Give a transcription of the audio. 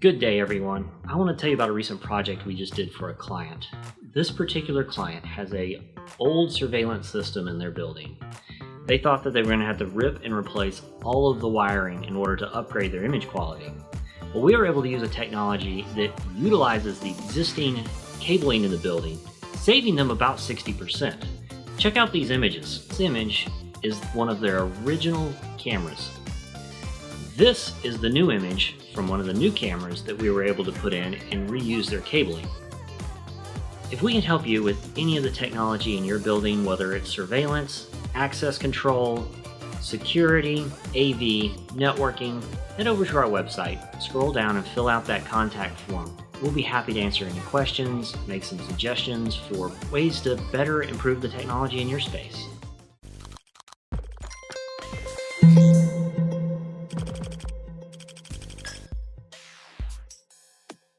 Good day, everyone. I want to tell you about a recent project we just did for a client. This particular client has an old surveillance system in their building. They thought that they were going to have to rip and replace all of the wiring in order to upgrade their image quality. Well, we were able to use a technology that utilizes the existing cabling in the building, saving them about 60%. Check out these images. This image is one of their original cameras. This is the new image from one of the new cameras that we were able to put in and reuse their cabling. If we can help you with any of the technology in your building, whether it's surveillance, access control, security, AV, networking, head over to our website, scroll down and fill out that contact form. We'll be happy to answer any questions, make some suggestions for ways to better improve the technology in your space.